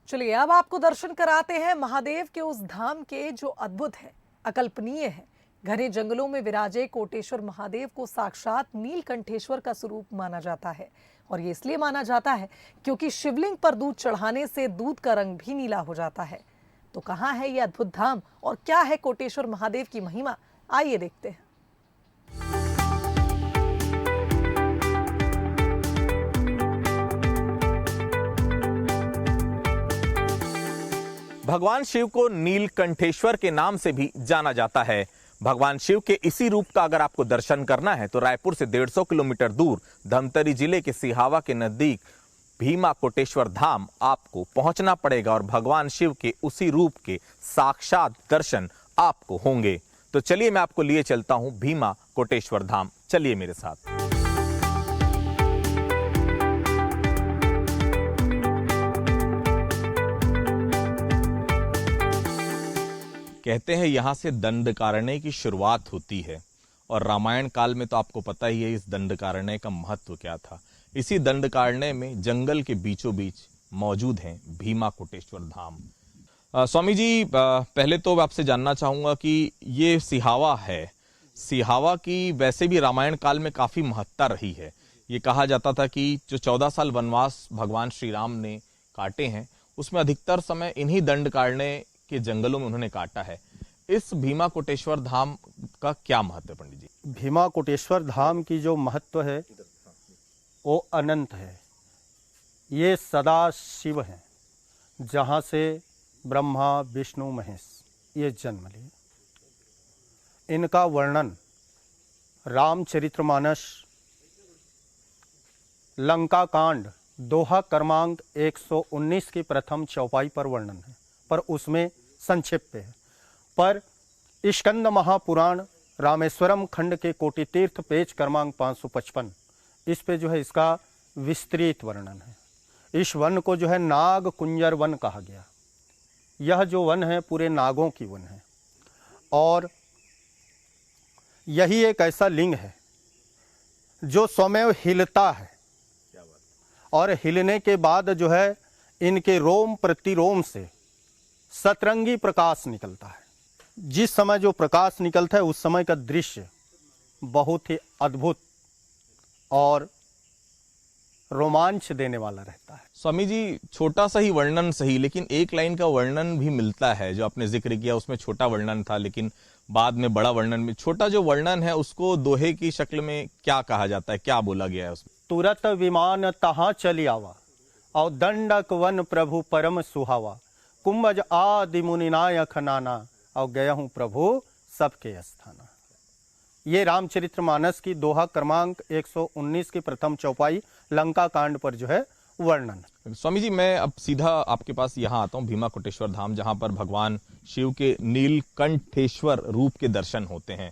चलिए अब आपको दर्शन कराते हैं महादेव के उस धाम के जो अद्भुत है, अकल्पनीय है। घने जंगलों में विराजे कोटेश्वर महादेव को साक्षात नीलकंठेश्वर का स्वरूप माना जाता है। और ये इसलिए माना जाता है क्योंकि शिवलिंग पर दूध चढ़ाने से दूध का रंग भी नीला हो जाता है। तो कहाँ है ये अद्भुत धाम और क्या है कोटेश्वर महादेव की महिमा, आइए देखते हैं। भगवान शिव को नीलकंठेश्वर के नाम से भी जाना जाता है। भगवान शिव के इसी रूप का अगर आपको दर्शन करना है तो रायपुर से 150 किलोमीटर दूर धमतरी जिले के सिहावा के नजदीक भीमा कोटेश्वर धाम आपको पहुंचना पड़ेगा और भगवान शिव के उसी रूप के साक्षात दर्शन आपको होंगे। तो चलिए मैं आपको लिए चलता हूं भीमा कोटेश्वर धाम, चलिए मेरे साथ। कहते हैं यहां से दंडकारण्य की शुरुआत होती है और रामायण काल में तो आपको पता ही है इस दंडकारण्य का महत्व क्या था। इसी दंडकारण्य में जंगल के बीचों बीच मौजूद है भीमा कोटेश्वर धाम। स्वामी जी, पहले तो आपसे जानना चाहूंगा कि ये सिहावा है, सिहावा की वैसे भी रामायण काल में काफी महत्ता रही है। ये कहा जाता था कि जो 14 साल वनवास भगवान श्री राम ने काटे हैं उसमें अधिकतर समय इन्हीं दंडकारण्य के जंगलों में उन्होंने काटा है। इस भीमा कोटेश्वर धाम का क्या महत्व है पंडित जी? भीमा कोटेश्वर धाम की जो महत्व है वो अनंत है। ये सदा शिव हैं, जहाँ से ब्रह्मा विष्णु महेश ये जन्म लिए। इनका वर्णन रामचरितमानस लंका कांड दोहा क्रमांक 119 की प्रथम चौपाई पर वर्णन है, पर उसमें संक्षिप्त है। पर स्कंद महापुराण रामेश्वरम खंड के कोटि तीर्थ पेज क्रमांक 555 इस पे जो है इसका विस्तृत वर्णन है। इस वन को जो है नाग कुंजर वन कहा गया। यह जो वन है पूरे नागों की वन है और यही एक ऐसा लिंग है जो स्वयं हिलता है और हिलने के बाद जो है इनके रोम प्रतिरोम से सतरंगी प्रकाश निकलता है। जिस समय जो प्रकाश निकलता है उस समय का दृश्य बहुत ही अद्भुत और रोमांच देने वाला रहता है। स्वामी जी, छोटा सा ही वर्णन सही, लेकिन एक लाइन का वर्णन भी मिलता है। जो आपने जिक्र किया उसमें छोटा वर्णन था, लेकिन बाद में बड़ा वर्णन में छोटा जो वर्णन है उसको दोहे की शक्ल में क्या कहा जाता है, क्या बोला गया है उसमें? तुरत विमान तहाँ चली आवा और दंडक वन प्रभु परम सुहावा, कुंभज आदि मुनिनायक नाना और गया हूँ प्रभु सबके स्थाना। ये रामचरितमानस की दोहा क्रमांक 119 की प्रथम चौपाई लंका कांड पर जो है वर्णन। स्वामी जी, मैं अब सीधा आपके पास यहाँ आता हूँ भीमा कोटेश्वर धाम, जहाँ पर भगवान शिव के नीलकंठेश्वर रूप के दर्शन होते हैं।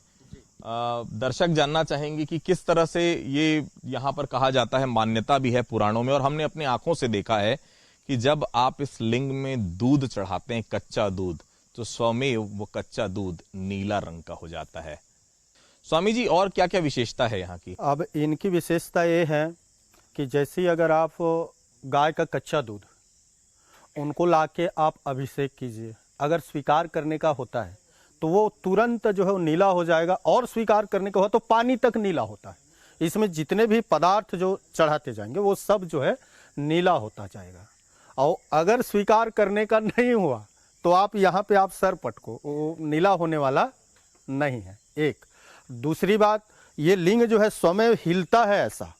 दर्शक जानना चाहेंगे कि किस तरह से ये यहाँ पर कहा जाता है, मान्यता भी है पुराणों में और हमने अपनी आंखों से देखा है कि जब आप इस लिंग में दूध चढ़ाते हैं, कच्चा दूध, तो स्वमेव वो कच्चा दूध नीला रंग का हो जाता है। स्वामी जी, और क्या क्या विशेषता है यहाँ की? अब इनकी विशेषता ये है कि जैसे अगर आप गाय का कच्चा दूध उनको लाके आप अभिषेक कीजिए, अगर स्वीकार करने का होता है तो वो तुरंत जो है वो नीला हो जाएगा, और स्वीकार करने का हो तो पानी तक नीला होता है। इसमें जितने भी पदार्थ जो चढ़ाते जाएंगे वो सब जो है नीला होता जाएगा। और अगर स्वीकार करने का नहीं हुआ तो आप यहाँ पे आप सर पटको, वो नीला होने वाला नहीं है। एक दूसरी बात, ये लिंग जो है स्वयं हिलता है ऐसा,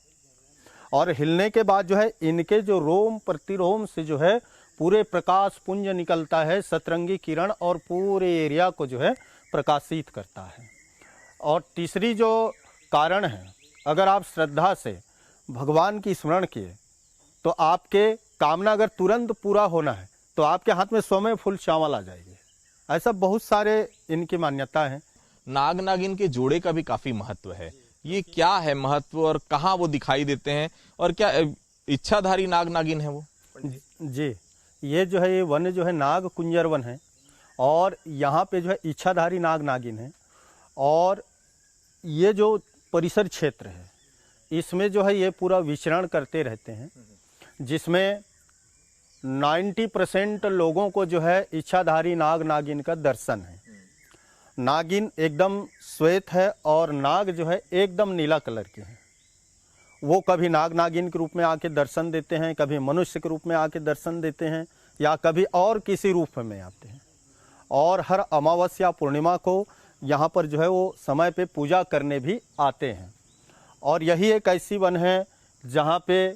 और हिलने के बाद जो है इनके जो रोम प्रतिरोम से जो है पूरे प्रकाश पुंज निकलता है, सतरंगी किरण, और पूरे एरिया को जो है प्रकाशित करता है। और तीसरी जो कारण है, अगर आप श्रद्धा से भगवान की स्मरण किए तो आपके कामना अगर तुरंत पूरा होना है तो आपके हाथ में स्वयं फूल चावल आ जाएगी। ऐसा बहुत सारे इनकी मान्यता है। नाग नागिन के जोड़े का भी काफी महत्व है, ये क्या है महत्व और कहाँ वो दिखाई देते हैं, और क्या इच्छाधारी नाग नागिन है वो? जी, ये जो है ये वन जो है नाग कुंजर वन है और यहाँ पे जो है इच्छाधारी नाग नागिन है। और ये जो परिसर क्षेत्र है इसमें जो है ये पूरा विचरण करते रहते हैं, जिसमें 90% लोगों को जो है इच्छाधारी नाग नागिन का दर्शन है। नागिन एकदम श्वेत है और नाग जो है एकदम नीला कलर के हैं। वो कभी नाग नागिन के रूप में आके दर्शन देते हैं, कभी मनुष्य के रूप में आके दर्शन देते हैं, या कभी और किसी रूप में आते हैं। और हर अमावस्या पूर्णिमा को यहाँ पर जो है वो समय पे पूजा करने भी आते हैं। और यही एक ऐसी वन है जहाँ पे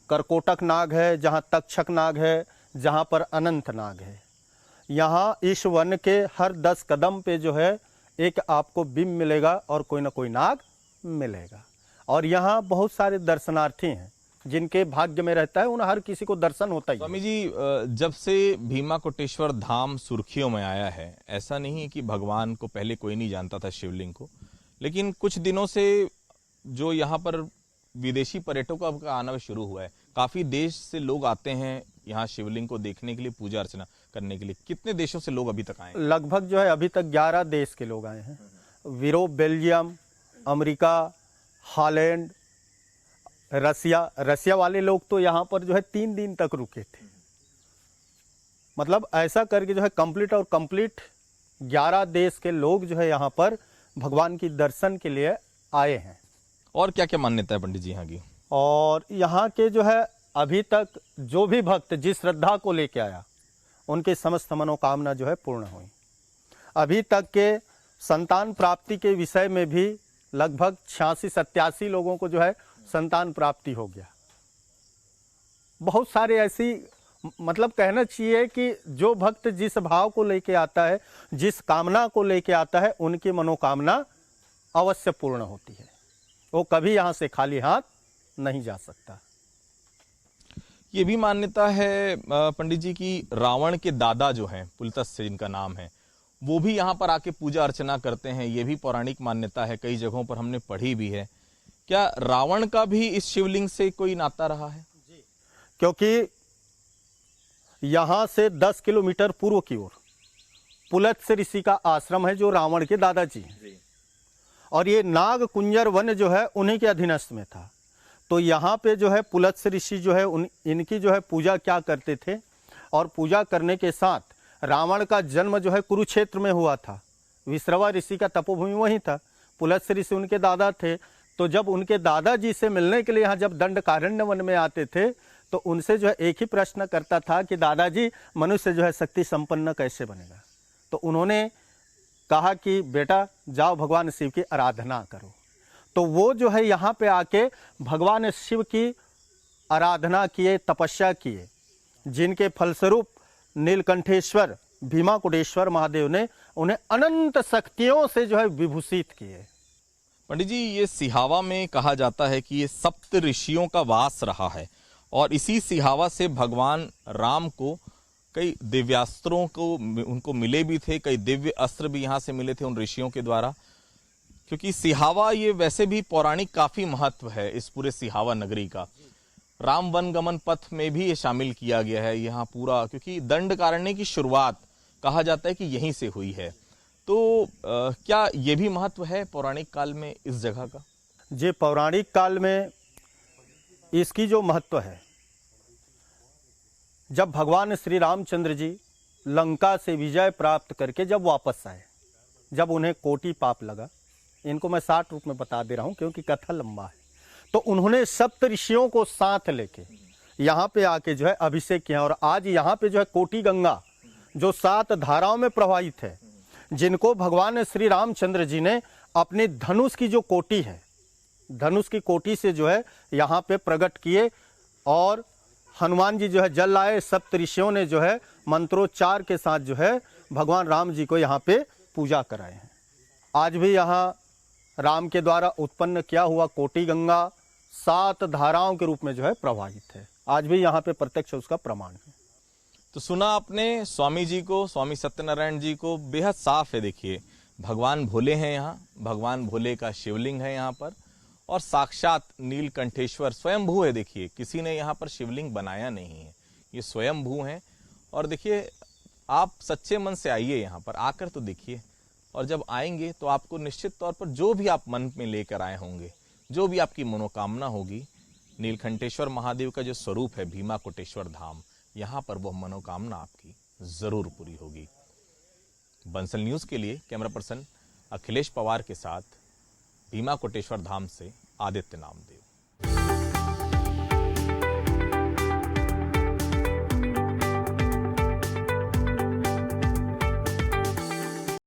करकोटक नाग है, जहाँ तक्षक नाग है, जहाँ पर अनंत नाग है। यहाँ इस वन के हर 10 कदम पे जो है एक आपको बिंब मिलेगा और कोई ना कोई नाग मिलेगा। और यहाँ बहुत सारे दर्शनार्थी हैं जिनके भाग्य में रहता है, उन हर किसी को दर्शन होता ही है। स्वामी जी, जब से भीमा कोटेश्वर धाम सुर्खियों में आया है, ऐसा नहीं है कि भगवान को पहले कोई नहीं जानता था, शिवलिंग को, लेकिन कुछ दिनों से जो यहाँ पर विदेशी पर्यटकों का आना शुरू हुआ है, काफी देश से लोग आते हैं यहाँ शिवलिंग को देखने के लिए, पूजा अर्चना करने के लिए। कितने देशों से लोग अभी तक आए हैं? लगभग जो है अभी तक 11 देश के लोग आए हैं। यूरोप, बेल्जियम, अमेरिका, हॉलैंड, रसिया वाले लोग तो यहाँ पर जो है 3 दिन तक रुके थे। मतलब ऐसा करके जो है कंप्लीट 11 देश के लोग जो है यहाँ पर भगवान की दर्शन के लिए आए हैं। और क्या क्या मान्यता है पंडित जी यहाँ की? और यहाँ के जो है अभी तक जो भी भक्त जिस श्रद्धा को लेके आया, उनकी समस्त मनोकामना जो है पूर्ण हुई। अभी तक के संतान प्राप्ति के विषय में भी लगभग 86-87 लोगों को जो है संतान प्राप्ति हो गया। बहुत सारे ऐसी, मतलब कहना चाहिए कि जो भक्त जिस भाव को लेके आता है, जिस कामना को लेके आता है, उनकी मनोकामना अवश्य पूर्ण होती है। वो कभी यहाँ से खाली हाथ नहीं जा सकता। ये भी मान्यता है पंडित जी की रावण के दादा जो हैं, पुलत्स्य जिनका नाम है, वो भी यहाँ पर आके पूजा अर्चना करते हैं। ये भी पौराणिक मान्यता है, कई जगहों पर हमने पढ़ी भी है। क्या रावण का भी इस शिवलिंग से कोई नाता रहा है? जी, क्योंकि यहाँ से 10 किलोमीटर पूर्व की ओर पुलत्स्य ऋषि का आश्रम है, जो रावण के दादाजी हैं। और ये नाग कुंजर वन जो है उन्हीं के अधीनस्थ में था। तो यहाँ पे जो है पुलत्स्य ऋषि जो है इनकी जो है पूजा क्या करते थे, और पूजा करने के साथ रावण का जन्म जो है कुरुक्षेत्र में हुआ था। विश्रवा ऋषि का तपोभूमि वहीं था। पुलत्स्य ऋषि उनके दादा थे। तो जब उनके दादाजी से मिलने के लिए यहाँ जब दंडकारण्य वन में आते थे, तो उनसे जो है एक ही प्रश्न करता था कि दादाजी, मनुष्य जो है शक्ति संपन्न कैसे बनेगा? तो उन्होंने कहा कि बेटा जाओ भगवान शिव की आराधना करो। तो वो जो है यहाँ पे आके भगवान शिव की आराधना किए, तपस्या किए, जिनके फलस्वरूप नीलकंठेश्वर भीमा कोटेश्वर महादेव ने उन्हें अनंत शक्तियों से जो है विभूषित किए। पंडित जी, ये सिहावा में कहा जाता है कि ये सप्त ऋषियों का वास रहा है, और इसी सिहावा से भगवान राम को कई दिव्यास्त्रों को उनको मिले भी थे, कई दिव्य अस्त्र भी यहाँ से मिले थे उन ऋषियों के द्वारा। क्योंकि सिहावा ये वैसे भी पौराणिक काफी महत्व है इस पूरे सिहावा नगरी का। राम वन गमन पथ में भी ये शामिल किया गया है यहाँ पूरा, क्योंकि दंडकारण्य की शुरुआत कहा जाता है कि यहीं से हुई है। तो क्या ये भी महत्व है पौराणिक काल में इस जगह का? जी, पौराणिक काल में इसकी जो महत्व है, जब भगवान श्री रामचंद्र जी लंका से विजय प्राप्त करके जब वापस आए, जब उन्हें कोटि पाप लगा, इनको मैं 60 रूप में बता दे रहा हूँ क्योंकि कथा लंबा है, तो उन्होंने सप्त ऋषियों को साथ लेके यहाँ पे आके जो है अभिषेक किया। और आज यहाँ पे जो है कोटि गंगा जो 7 धाराओं में प्रवाहित है, जिनको भगवान श्री रामचंद्र जी ने अपनी धनुष की जो कोटि है, धनुष की कोटि से जो है यहाँ पे प्रकट किए, और हनुमान जी जो है जल लाए। सप्त ऋषियों ने जो है मंत्रोच्चार के साथ जो है भगवान राम जी को यहाँ पे पूजा कराए हैं। आज भी यहाँ राम के द्वारा उत्पन्न किया हुआ कोटि गंगा 7 धाराओं के रूप में जो है प्रवाहित है। आज भी यहाँ पे प्रत्यक्ष उसका प्रमाण है। तो सुना आपने स्वामी जी को, स्वामी सत्यनारायण जी को, बेहद साफ है। देखिए, भगवान भोले हैं यहाँ, भगवान भोले का शिवलिंग है यहाँ पर, और साक्षात नीलकंठेश्वर स्वयंभू है। देखिए, किसी ने यहाँ पर शिवलिंग बनाया नहीं है, ये स्वयंभू हैं। और देखिए, आप सच्चे मन से आइए यहाँ पर, आकर तो देखिए, और जब आएंगे तो आपको निश्चित तौर पर जो भी आप मन में लेकर आए होंगे, जो भी आपकी मनोकामना होगी, नीलकंठेश्वर महादेव का जो स्वरूप है भीमा कोटेश्वर धाम, यहां पर वह मनोकामना आपकी जरूर पूरी होगी। बंसल न्यूज के लिए कैमरा पर्सन अखिलेश पवार के साथ भीमा कोटेश्वर धाम से आदित्य नामदेव।